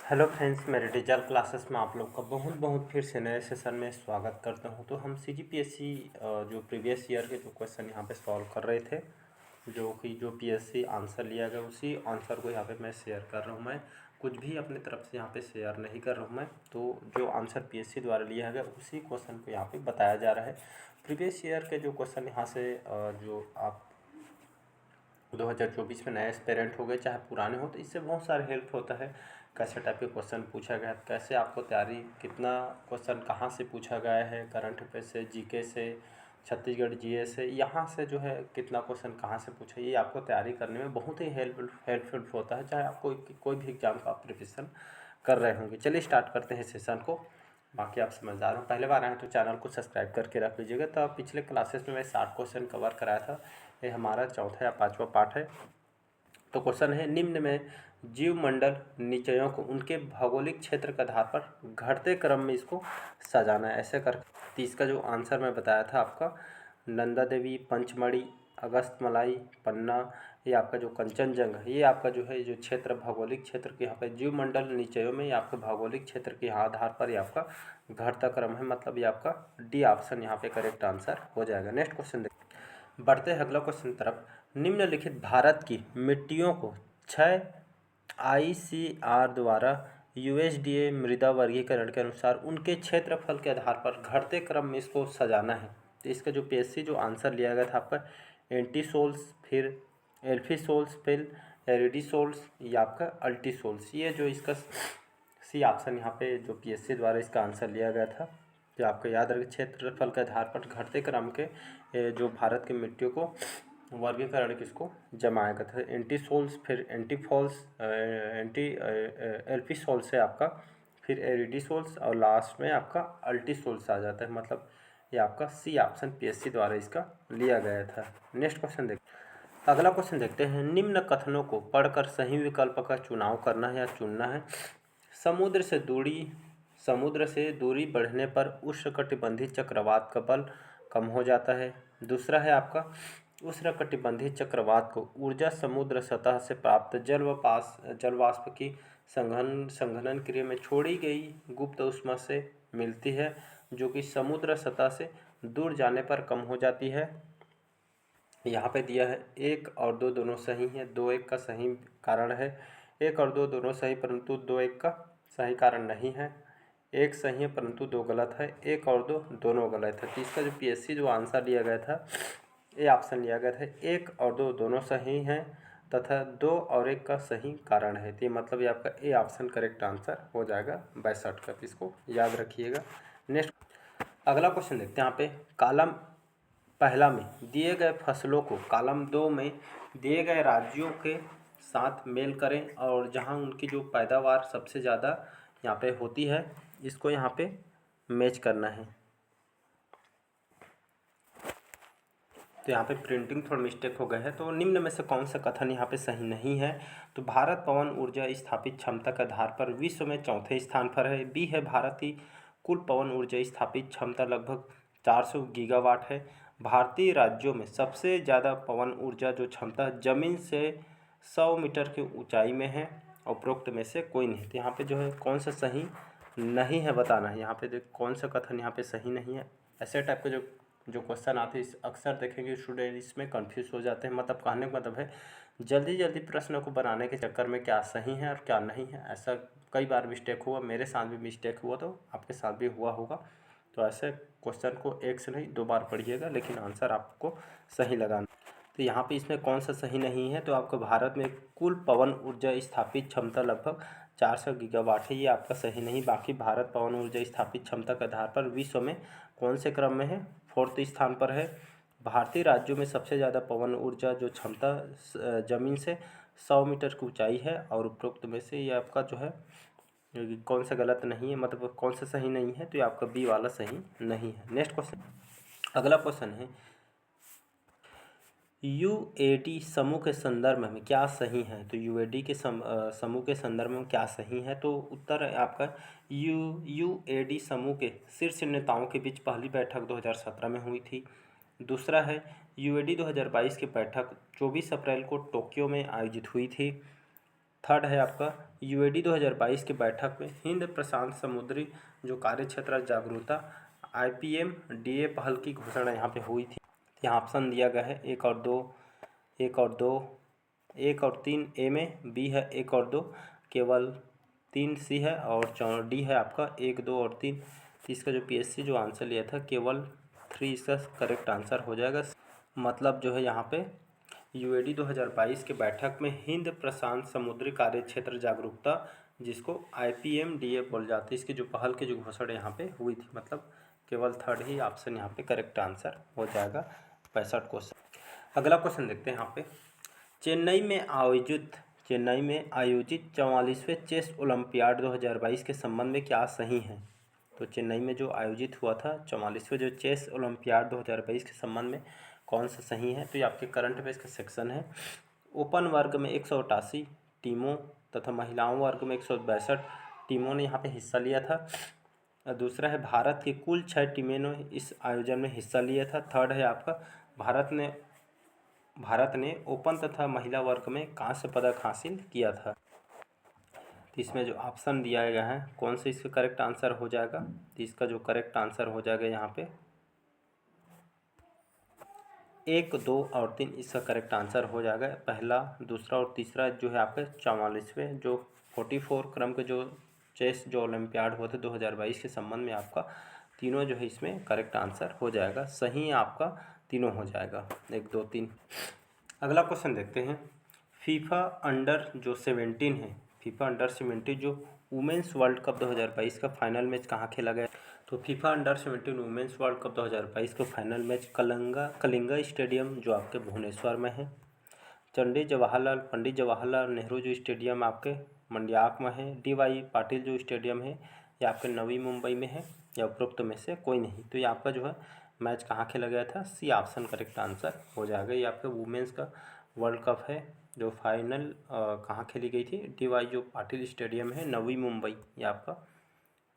Hello friends, मेरे digital classes में आप लोग का बहुत बहुत फिर से नए सेशन में स्वागत करता हूं। तो हम सीजीपीएससी जो प्रीवियस ईयर के जो क्वेश्चन यहां पे सॉल्व कर रहे थे, जो पीएससी आंसर लिया गया, उसी आंसर को यहां पे मैं शेयर कर रहा हूं। मैं कुछ भी अपनी तरफ से यहां पे शेयर नहीं कर रहा हूं मैं, तो जो आंसर पीएससी द्वारा लिया गया उसी क्वेश्चन को यहाँ पे बताया जा रहा है। प्रीवियस ईयर के जो क्वेश्चन यहाँ से जो आप 2024 में नए एस्पेरेंट हो गए, चाहे पुराने हो, तो इससे बहुत सारे हेल्प होता है। कैसे टाइप के क्वेश्चन पूछा गया है, कैसे आपको तैयारी, कितना क्वेश्चन कहाँ से पूछा गया है, करंट अफेयर से, जीके से, छत्तीसगढ़ जीएस से, यहाँ से जो है कितना क्वेश्चन कहाँ से पूछा, ये आपको तैयारी करने में बहुत ही हेल्पफुल होता है, चाहे आप कोई भी एग्जाम का आप प्रिपरेशन कर रहे होंगे। चलिए स्टार्ट करते हैं सेशन को। बाकी आप समझदार हो, पहले बार आए हैं तो चैनल को सब्सक्राइब करके रख लीजिएगा। तो पिछले क्लासेस में मैं 60 क्वेश्चन कवर कराया था, ये हमारा चौथा या पांचवा पार्ट है। तो क्वेश्चन है, निम्न में जीव मंडल निचयों को उनके भौगोलिक क्षेत्र के आधार पर घटते क्रम में इसको सजाना है, ऐसे कर। तो इसका जो आंसर मैं बताया था आपका, नंदा देवी, पंचमढ़ी, अगस्तमलाई, पन्ना, ये आपका जो कंचनजंगा, ये आपका जो है जो क्षेत्र, भौगोलिक क्षेत्र के यहाँ पे जीव मंडल निचयों में, ये आपके भौगोलिक क्षेत्र के यहाँ आधार पर ये आपका घटता क्रम है, मतलब ये आपका डी ऑप्शन यहाँ पे करेक्ट आंसर हो जाएगा। नेक्स्ट क्वेश्चन देखिए, बढ़ते हैं अगला क्वेश्चन तरफ। निम्नलिखित भारत की मिट्टियों को 6 आईसीआर द्वारा यूएसडीए मृदा वर्गीकरण के अनुसार उनके क्षेत्रफल के आधार पर घटते क्रम में इसको सजाना है। तो इसका जो पीएससी जो आंसर लिया गया था आपका, एंटीसोल्स, फिर एल्फीसोल्स, फिर एरिडीसोल्स, या आपका अल्टीसोल्स, ये जो इसका सी ऑप्शन यहाँ पे जो पीएससी द्वारा इसका आंसर लिया गया था। तो आपको याद रखें, क्षेत्रफल के आधार पर घटते क्रम के जो भारत की मिट्टियों को वर्गीकरण किसको जमाया गया था, एंटीसोल्स, फिर एंटीफॉल्स, एल्फीसोल्स है आपका, फिर एरिडीसोल्स, और लास्ट में आपका अल्टीसोल्स आ जाता है। मतलब ये आपका सी ऑप्शन पीएससी द्वारा इसका लिया गया था। नेक्स्ट क्वेश्चन देखते हैं। अगला क्वेश्चन देखते हैं, निम्न कथनों को पढ़कर सही विकल्प का चुनाव करना है या चुनना है। समुद्र से दूरी बढ़ने पर उष्णकटिबंधीय चक्रवात का बल कम हो जाता है। दूसरा है आपका, उष्णकटिबंधीय चक्रवात को ऊर्जा समुद्र सतह से प्राप्त जल वाष्प की संघनन क्रिया में छोड़ी गई गुप्त ऊष्मा से मिलती है, जो कि समुद्र सतह से दूर जाने पर कम हो जाती है। यहाँ पे दिया है 1 और 2 दोनों सही हैं, 2 1 का सही कारण है। 1 और 2 दोनों सही, परंतु 2 1 का सही कारण नहीं है। 1 सही है परंतु 2 गलत है। 1 और 2 दोनों गलत है। तो इसका जो पीएससी जो आंसर लिया गया था, ये ऑप्शन लिया गया था 1 और 2 दोनों सही हैं तथा 2 और 1 का सही कारण है। तो ये मतलब ये आपका ए ऑप्शन करेक्ट आंसर हो जाएगा 62 का। इसको याद रखिएगा। नेक्स्ट अगला क्वेश्चन देखते हैं। यहाँ पे कॉलम पहला में दिए गए फसलों को कॉलम 2 में दिए गए राज्यों के साथ मेल करें, और जहां उनकी जो पैदावार सबसे ज़्यादा यहाँ पे होती है, इसको यहाँ पे मैच करना है। तो यहाँ पे प्रिंटिंग थोड़ा मिस्टेक हो गया है। तो निम्न में से कौन सा कथन यहाँ पे सही नहीं है। तो भारत पवन ऊर्जा स्थापित क्षमता के आधार पर विश्व में चौथे स्थान पर है। बी है, भारत की कुल पवन ऊर्जा स्थापित क्षमता लगभग 400 गीगावाट है। भारतीय राज्यों में सबसे ज़्यादा पवन ऊर्जा जो क्षमता जमीन से 100 मीटर की ऊंचाई में है, उपरोक्त में से कोई नहीं। तो यहाँ पे जो है कौन सा सही नहीं है बताना है। यहाँ पे देख कौन सा कथन यहाँ पे सही नहीं है। ऐसे टाइप के जो क्वेश्चन आते हैं, अक्सर देखेंगे स्टूडेंट इसमें कंफ्यूज हो जाते हैं। मतलब कहने का मतलब है, जल्दी जल्दी प्रश्न को बनाने के चक्कर में क्या सही है और क्या नहीं है। ऐसा कई बार मिस्टेक हुआ, मेरे साथ भी मिस्टेक हुआ, तो आपके साथ भी हुआ होगा। तो ऐसे क्वेश्चन को एक से नहीं 2 बार पढ़िएगा, लेकिन आंसर आपको सही लगाना। तो यहाँ पे इसमें कौन सा सही नहीं है। तो आपको भारत में कुल पवन ऊर्जा स्थापित क्षमता लगभग 400 गीगावाट है, ये आपका सही नहीं। बाकी भारत पवन ऊर्जा स्थापित क्षमता के आधार पर विश्व में कौन से क्रम में है, 4th स्थान पर है। भारतीय राज्यों में सबसे ज़्यादा पवन ऊर्जा जो क्षमता जमीन से 100 मीटर की ऊंचाई है, और उपरोक्त में से ये आपका जो है कौन सा गलत नहीं है, मतलब कौन सा सही नहीं है। तो ये आपका बी वाला सही नहीं है। नेक्स्ट क्वेश्चन, अगला क्वेश्चन है, यूएडी समूह के संदर्भ में क्या सही है। तो यूएडी के समूह के संदर्भ में क्या सही है। तो उत्तर है आपका, यूएडी समूह के शीर्ष नेताओं के बीच पहली बैठक 2017 में हुई थी। दूसरा है, यूएडी 2022 की बैठक 24 अप्रैल को टोक्यो में आयोजित हुई थी। थर्ड है आपका, यूएडी 2022 की बैठक में हिंद प्रशांत समुद्री जो कार्य क्षेत्र जागरूकता IPM-DA पहल की घोषणा यहाँ पे हुई थी। यहाँ ऑप्शन दिया गया है 1 और 2, 1 और 2, 1 और 3 ए में, बी है 1 और 2, केवल 3 सी है और डी है आपका 1, 2 और 3। इसका जो PSC जो आंसर लिया था केवल 3 इसका करेक्ट आंसर हो जाएगा। मतलब जो है यहाँ पे यूएडी 2022 के बैठक में हिंद प्रशांत समुद्री कार्य क्षेत्र जागरूकता जिसको IPM-DA बोल जाते हैं, इसकी जो पहल की जो घोषणा यहाँ पे हुई थी, मतलब केवल थर्ड ही ऑप्शन यहाँ पे करेक्ट आंसर हो जाएगा 65 क्वेश्चन। अगला क्वेश्चन देखते हैं यहाँ पे, चेन्नई में आयोजित 44वें चेस ओलंपियाड 2022 के संबंध में क्या सही है? तो चेन्नई में जो आयोजित हुआ था 44वें जो चेस ओलंपियाड 2022 के संबंध में कौन सा सही है? तो ये आपके करंट अफेयर्स का सेक्शन है। ओपन वर्ग में 188 टीमों तथा महिलाओं वर्ग में 162 टीमों ने यहाँ पे हिस्सा लिया था। दूसरा है भारत की कुल 6 टीमों ने इस आयोजन में हिस्सा लिया था। थर्ड है आपका भारत ने ओपन तथा महिला वर्ग में कांस्य पदक हासिल किया था। तो इसमें जो ऑप्शन दिया गया है कौन सा इसका करेक्ट आंसर हो जाएगा? तो इसका जो करेक्ट आंसर हो जाएगा यहाँ पे 1, 2 और 3 इसका करेक्ट आंसर हो जाएगा। पहला, दूसरा और तीसरा जो है आपके 44वें जो 44 क्रम के जो चेस जो ओलंपियाड हुए थे 2022 के संबंध में आपका तीनों जो है इसमें करेक्ट आंसर हो जाएगा। सही आपका तीनों हो जाएगा, 1, 2, 3। अगला क्वेश्चन देखते हैं, फीफा अंडर जो 17 है, फीफा अंडर 17 जो वुमेंस वर्ल्ड कप 2022 का फाइनल मैच कहाँ खेला गया? तो FIFA under 17 women's world cup 2022 का फाइनल मैच कलिंगा स्टेडियम जो आपके भुवनेश्वर में है। पंडित जवाहरलाल नेहरू जो स्टेडियम आपके मंड्याक में है। DY पाटिल जो स्टेडियम है ये आपके नवी मुंबई में है, या उपरोक्त में से कोई नहीं। तो ये आपका जो है मैच कहाँ खेला गया था? सी ऑप्शन करेक्ट आंसर हो जाएगा। ये आपके वुमेंस का वर्ल्ड कप है जो फाइनल कहाँ खेली गई थी? DY जो पाटिल स्टेडियम है नवी मुंबई, ये आपका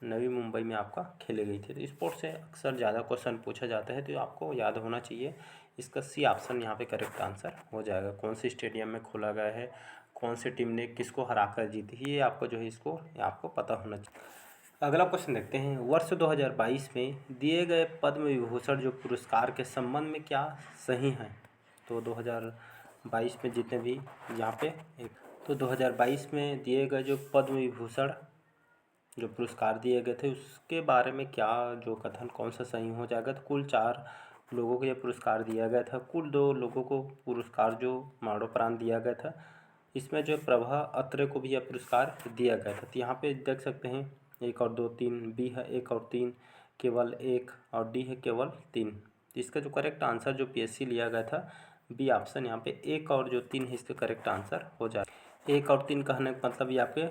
नवी मुंबई में आपका खेली गई थी। तो स्पोर्ट्स से अक्सर ज़्यादा क्वेश्चन पूछा जाता है तो आपको याद होना चाहिए। इसका सी ऑप्शन यहाँ पे करेक्ट आंसर हो जाएगा। कौन से स्टेडियम में खोला गया है, कौन सी टीम ने किसको हराकर जीती, ये आपको जो है ये आपको पता होना चाहिए। अगला क्वेश्चन देखते हैं, वर्ष 2022 में दिए गए पद्म विभूषण जो पुरस्कार के संबंध में क्या सही है? तो 2022 में जितने भी यहाँ पे तो 2022 में दिए गए जो पद्म विभूषण जो पुरस्कार दिए गए थे उसके बारे में क्या जो कथन कौन सा सही हो जाएगा? तो कुल 4 लोगों को यह पुरस्कार दिया गया था, कुल 2 लोगों को पुरस्कार जो मरणोपरांत दिया गया था। इसमें जो प्रभा अत्रे को भी यह पुरस्कार दिया गया था। तो यहाँ पे देख सकते हैं 1 और 2, 3, बी है 1 और 3 केवल 1 और डी है केवल 3। तो इसका जो करेक्ट आंसर जो PSC लिया गया था बी ऑप्शन यहाँ पे 1 और जो 3 है इसका करेक्ट आंसर हो जाएगा। 1 और 3 कहने का मतलब ये आपके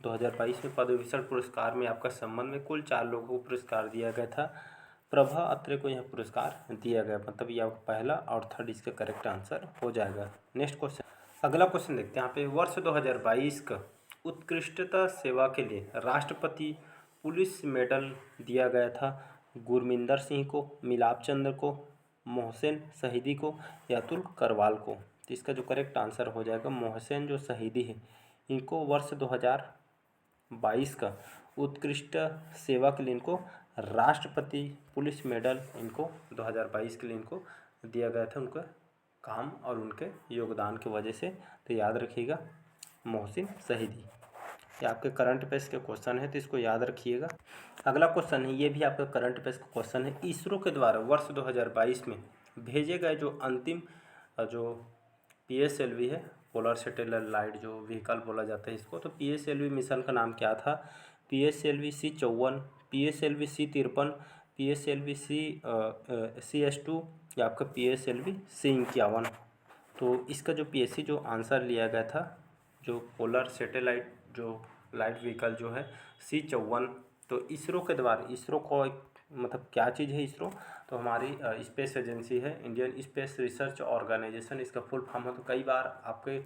2022 में पद्म विभूषण पुरस्कार में आपका संबंध में कुल 4 लोगों को पुरस्कार दिया गया था। प्रभा अत्रे को यह पुरस्कार दिया गया, मतलब ये आपका पहला और थर्ड इसका करेक्ट आंसर हो जाएगा। नेक्स्ट क्वेश्चन, अगला क्वेश्चन देखते हैं यहाँ पे, वर्ष 2022 का उत्कृष्टता सेवा के लिए राष्ट्रपति पुलिस मेडल दिया गया था गुरमिंदर सिंह को, मिलाप चंद्र को, मोहसिन शहीदी को या अतुल करवाल को? तो इसका जो करेक्ट आंसर हो जाएगा मोहसिन जो शहीदी है इनको वर्ष 2022 का उत्कृष्ट सेवा के लिए इनको राष्ट्रपति पुलिस मेडल इनको 2022 के लिए इनको दिया गया था, उनका काम और उनके योगदान की वजह से। तो याद रखिएगा मोहसिन शहीदी। ये आपके करंट अफेयर्स के क्वेश्चन है तो इसको याद रखिएगा। अगला क्वेश्चन है, ये भी आपका करंट अफेयर्स का क्वेश्चन है, इसरो के द्वारा वर्ष 2022 में भेजे गए जो अंतिम जो PSLV है, पोलर सैटेलाइट जो व्हीकल बोला जाता है इसको, तो PSLV मिशन का नाम क्या था? PSLV C54, PSLV C53, PSLV CS2 या आपका PSLV C51। तो इसका जो PSC जो आंसर लिया गया था जो पोलर सैटेलाइट जो लाइट व्हीकल जो है C54, तो इसरो के द्वारा, इसरो को मतलब क्या चीज़ है इसरो? तो हमारी स्पेस एजेंसी है, इंडियन स्पेस रिसर्च ऑर्गेनाइजेशन इसका फुल फॉर्म है। तो कई बार आपके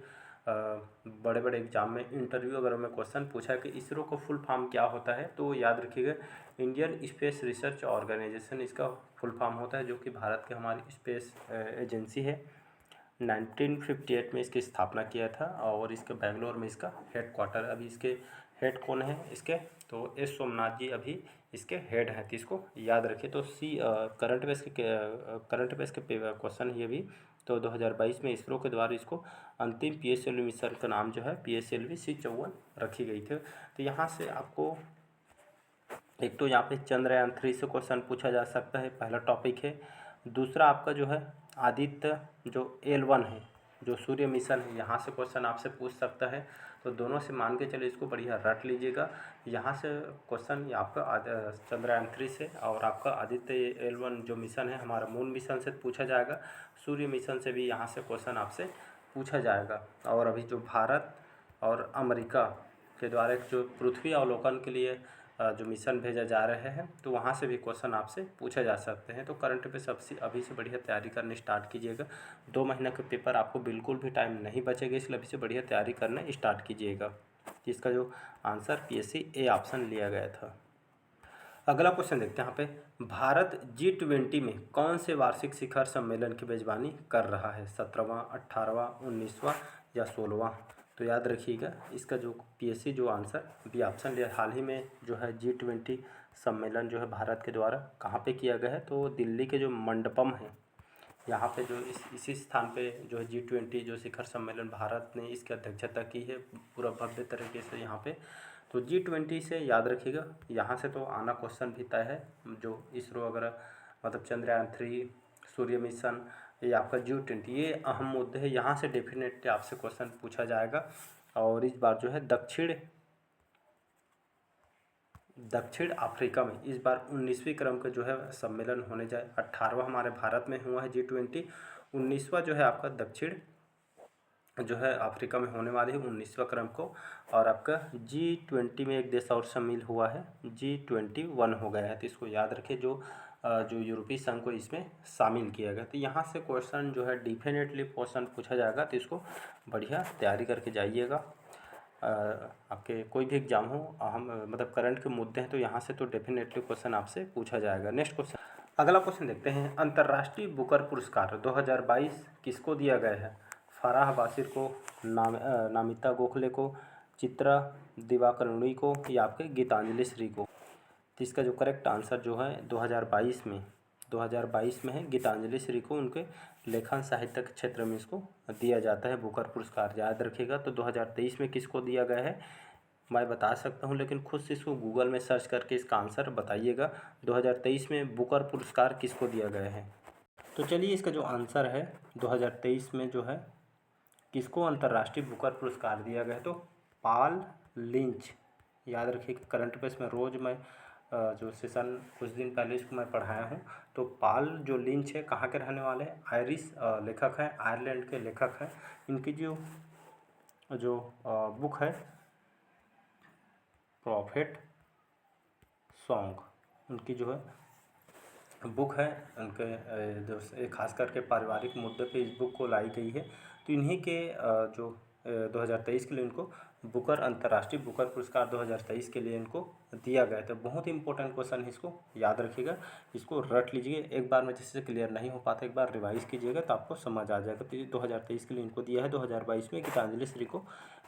बड़े बड़े एग्जाम में इंटरव्यू वगैरह में क्वेश्चन पूछा है कि इसरो का फुल फॉर्म क्या होता है, तो याद रखिएगा इंडियन स्पेस रिसर्च ऑर्गेनाइजेशन इसका फुल फॉर्म होता है, जो कि भारत की हमारी स्पेस एजेंसी है। 1958 में इसकी स्थापना किया था और इसके बेंगलोर में इसका हेड क्वार्टर। अभी इसके हेड कौन है इसके, तो एस सोमनाथ जी अभी इसके हेड हैं, तो इसको याद रखिए। तो करंट अफेयर्स के क्वेश्चन ये भी। तो 2022 में इसरो के द्वारा इसको अंतिम PSLV मिशन का नाम जो है PSLV C54 रखी गई थी। तो यहाँ से आपको एक तो यहाँ पे चंद्रयान 3 से क्वेश्चन पूछा जा सकता है, पहला टॉपिक है। दूसरा आपका जो है आदित्य जो L1 है, जो सूर्य मिशन है, यहाँ से क्वेश्चन आपसे पूछ सकता है। तो दोनों से मान के चलो, इसको बढ़िया रट लीजिएगा। यहाँ से क्वेश्चन आपका चंद्रयान 3 से और आपका आदित्य L1 जो मिशन है हमारा मून मिशन से पूछा जाएगा। सूर्य मिशन से भी यहाँ से क्वेश्चन आपसे पूछा जाएगा। और अभी जो भारत और अमेरिका के द्वारा जो पृथ्वी अवलोकन के लिए जो मिशन भेजा जा रहे हैं, तो वहाँ से भी क्वेश्चन आपसे पूछा जा सकते हैं। तो करंट पे सबसे अभी से बढ़िया तैयारी करने स्टार्ट कीजिएगा। 2 महीने के पेपर आपको बिल्कुल भी टाइम नहीं बचेगा, इसलिए अभी से बढ़िया तैयारी करना स्टार्ट कीजिएगा। इसका जो आंसर PSC A ऑप्शन लिया गया था। अगला क्वेश्चन देखते हैं यहाँ पे, भारत G20 में कौन से वार्षिक शिखर सम्मेलन की मेजबानी कर रहा है? 17वां, 18वां, 19वां या 16वां? तो याद रखिएगा, इसका जो PSC जो आंसर बी ऑप्शन लिया। हाल ही में जो है G20 सम्मेलन जो है भारत के द्वारा कहाँ पे किया गया है? तो दिल्ली के जो मंडपम है, यहाँ पे जो इसी स्थान पे जो है G20 जो शिखर सम्मेलन भारत ने इसकी अध्यक्षता की है पूरा भव्य तरीके से यहाँ पे। तो G20 से याद रखिएगा, यहाँ से तो आना क्वेश्चन भी तय है। जो इसरो वगैरह मतलब चंद्रयान 3, सूर्य मिशन, ये आपका G20, ये अहम मुद्दे हैं। यहाँ से डेफिनेटली आपसे क्वेश्चन पूछा जाएगा। और इस बार जो है दक्षिण अफ्रीका में इस बार 19वीं क्रम का जो है सम्मेलन होने जाए। 18वां हमारे भारत में हुआ है G20, 19वां जो है आपका दक्षिण जो है अफ्रीका में होने वाली है 19वां क्रम को। और आपका G20 में एक देश और शामिल हुआ है, G21 हो गया है। तो इसको याद रखिए, जो यूरोपीय संघ को इसमें शामिल किया गया। तो यहाँ से क्वेश्चन जो है डेफिनेटली क्वेश्चन पूछा जाएगा, तो इसको बढ़िया तैयारी करके जाइएगा। आपके कोई भी एग्जाम हो, अहम मतलब करंट के मुद्दे हैं, तो यहाँ से तो डेफिनेटली क्वेश्चन आपसे पूछा जाएगा। नेक्स्ट क्वेश्चन, अगला क्वेश्चन देखते हैं, अंतर्राष्ट्रीय बुकर पुरस्कार 2022 किसको दिया गया है? फराह बासिर को, नामिता गोखले को, चित्रा दिवाकरुणी को या आपके गीतांजलि श्री को? तो इसका जो करेक्ट आंसर जो है 2022 में है गीतांजलि श्री को। उनके लेखन साहित्य के क्षेत्र में इसको दिया जाता है बुकर पुरस्कार, याद रखिएगा। तो 2023 में किसको दिया गया है मैं बता सकता हूँ, लेकिन खुद से इसको गूगल में सर्च करके इसका आंसर बताइएगा। 2023 में बुकर पुरस्कार किसको दिया गया है? तो चलिए, इसका जो आंसर है 2023 में जो है किसको अंतर्राष्ट्रीय बुकर पुरस्कार दिया गया है? तो पॉल लिंच। याद रखिए, करंट अफेयर्स में रोज़ मैं जो सेशन कुछ दिन पहले इसको मैं पढ़ाया हूँ। तो पॉल जो लिंच है कहाँ के रहने वाले हैं? आयरिश लेखक हैं, आयरलैंड के लेखक हैं। इनकी जो बुक है प्रॉफिट सॉन्ग, उनकी जो है बुक है, उनके जो खास करके पारिवारिक मुद्दे पे इस बुक को लाई गई है। तो इन्हीं के जो 2023 के लिए इनको बुकर अंतर्राष्ट्रीय बुकर पुरस्कार 2023 के लिए इनको दिया गया था। बहुत ही इंपॉर्टेंट क्वेश्चन है, इसको याद रखिएगा, इसको रट लीजिए। एक बार में जिससे क्लियर नहीं हो पाता, एक बार रिवाइज कीजिएगा तो आपको समझ आ जाएगा। तो ये 2023 के लिए इनको दिया है, 2022 में गीतांजलि श्री को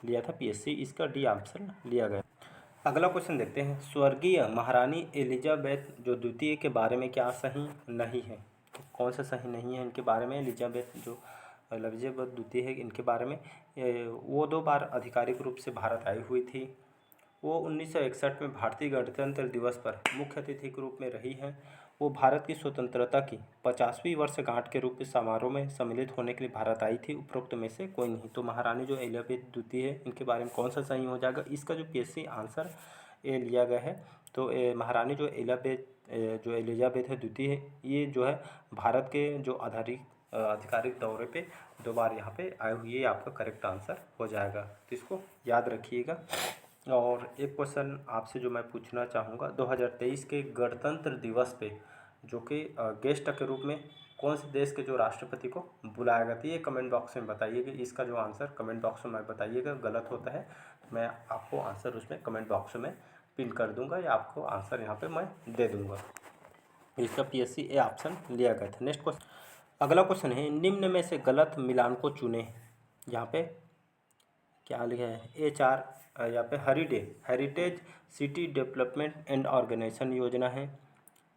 लिया था PSC, इसका डी ऑप्शन लिया गया। अगला क्वेश्चन देखते हैं, स्वर्गीय महारानी एलिजाबेथ जो द्वितीय के बारे में क्या सही नहीं है? तो कौन सा सही नहीं है इनके बारे में? एलिजाबेथ द्वितीय है, इनके बारे में वो 2 बार आधिकारिक रूप से भारत आई हुई थी। वो 1961 में भारतीय गणतंत्र दिवस पर मुख्य अतिथि के रूप में रही हैं। वो भारत की स्वतंत्रता की 50वीं वर्षगांठ के रूप में समारोह में सम्मिलित होने के लिए भारत आई थी। उपरोक्त में से कोई नहीं। तो महारानी जो एलिजाबेथ द्वितीय है, इनके बारे में कौन सा सही हो जाएगा? इसका जो PSC आंसर ए लिया गया है, तो महारानी जो एलिजाबेथ है द्वितीय है, ये जो है भारत के जो आधिकारिक दौरे पे 2 बार यहाँ पे आई हुई है, आपका करेक्ट आंसर हो जाएगा। तो इसको याद रखिएगा। और एक क्वेश्चन आपसे जो मैं पूछना चाहूँगा, 2023 के गणतंत्र दिवस पे जो कि गेस्ट के रूप में कौन से देश के जो राष्ट्रपति को बुलाया गया था? ये कमेंट बॉक्स में बताइएगा। इसका जो आंसर कमेंट बॉक्स में बताइएगा। गलत होता है तो मैं आपको आंसर उसमें कमेंट बॉक्स में पिन कर दूंगा या आपको आंसर यहाँ पे मैं दे दूंगा। इसका PSC A ऑप्शन लिया गया था। नेक्स्ट क्वेश्चन, अगला क्वेश्चन है, निम्न में से गलत मिलान को चुनें। यहाँ पे क्या लिखा है, HR यहाँ पे heritage city development and organisation योजना है।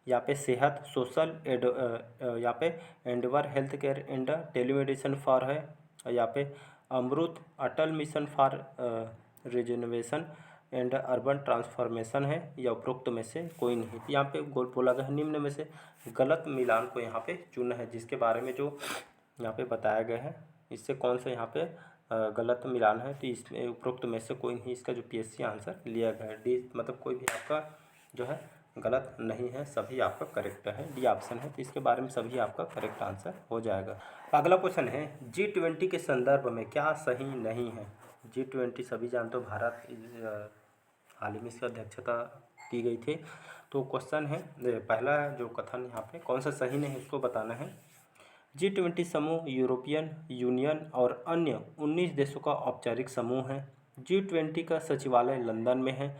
यहाँ पे सेहत सोशल यहाँ पे endeavour health care and telemedicine for है। यहाँ पे AMRUT Atal mission for regeneration and urban transformation है, या उपरोक्त में से कोई नहीं। यहाँ पे गोल बोला गया है निम्न में से गलत मिलान को यहाँ पे चुनना है, जिसके बारे में जो यहाँ पे बताया गया है इससे कौन सा यहाँ पे गलत मिलान है। तो इसमें उपरोक्त में से कोई नहीं, इसका जो PSC आंसर लिया गया है डी, मतलब कोई भी आपका जो है गलत नहीं है, सभी आपका करेक्ट है। डी ऑप्शन है, तो इसके बारे में सभी आपका करेक्ट आंसर हो जाएगा। अगला क्वेश्चन है, G20 के संदर्भ में क्या सही नहीं है। G20 सभी जानते हो भारत हाल ही में इसकी अध्यक्षता की गई थी। तो क्वेश्चन है पहला जो कथन यहाँ पे कौन सा सही नहीं है उसको बताना है। G20 समूह यूरोपियन यूनियन और अन्य 19 देशों का औपचारिक समूह है। G20 का सचिवालय लंदन में है।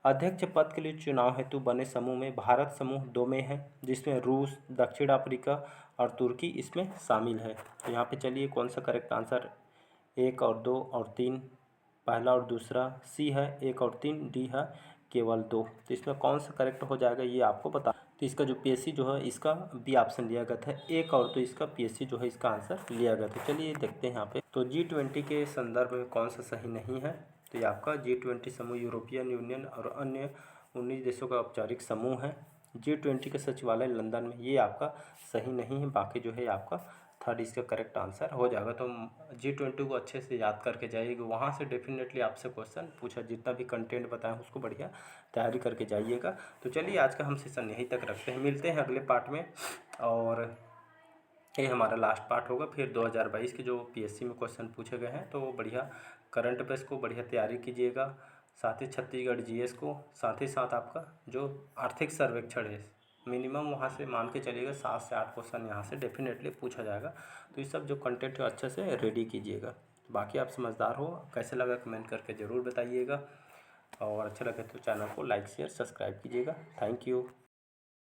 अध्यक्ष पद के लिए चुनाव हेतु बने समूह में भारत समूह 2 में है, जिसमें रूस, दक्षिण अफ्रीका और तुर्की इसमें शामिल है। तो यहाँ पे चलिए कौन सा करेक्ट आंसर 1 और 2 और 3, पहला और दूसरा, सी है 1 और 3, डी है केवल 2। तो इसमें कौन सा करेक्ट हो जाएगा ये आपको बता। तो इसका जो PSC जो है इसका बी ऑप्शन लिया गया था 1 और, तो इसका PSC जो है इसका आंसर लिया गया था। चलिए देखते हैं यहाँ पे। तो G20 के संदर्भ में कौन सा सही नहीं है, तो ये आपका G20 समूह यूरोपियन यूनियन और अन्य 19 देशों का औपचारिक समूह है। G20 का सचिवालय लंदन में, ये आपका सही नहीं है। बाकी जो है आपका थर्ड इसका करेक्ट आंसर हो जाएगा। तो G20 को अच्छे से याद करके जाइएगा, वहाँ से डेफिनेटली आपसे क्वेश्चन पूछा, जितना भी कंटेंट बताएं उसको बढ़िया तैयारी करके जाइएगा। तो चलिए आज का हम सेशन यहीं तक रखते हैं, मिलते हैं अगले पार्ट में, और ये हमारा लास्ट पार्ट होगा। फिर 2022 के जो PSC में क्वेश्चन पूछे गए हैं तो बढ़िया करंट अफेयर्स को बढ़िया तैयारी कीजिएगा, साथ ही छत्तीसगढ़ GS को, साथ ही साथ आपका जो आर्थिक सर्वेक्षण है मिनिमम वहाँ से मान के चलिएगा 7 से 8 क्वेश्चन यहाँ से डेफिनेटली पूछा जाएगा। तो ये सब जो कंटेंट है अच्छे से रेडी कीजिएगा। बाकी आप समझदार हो, कैसे लगा कमेंट करके ज़रूर बताइएगा, और अच्छा लगे तो चैनल को लाइक शेयर सब्सक्राइब कीजिएगा। Thank you.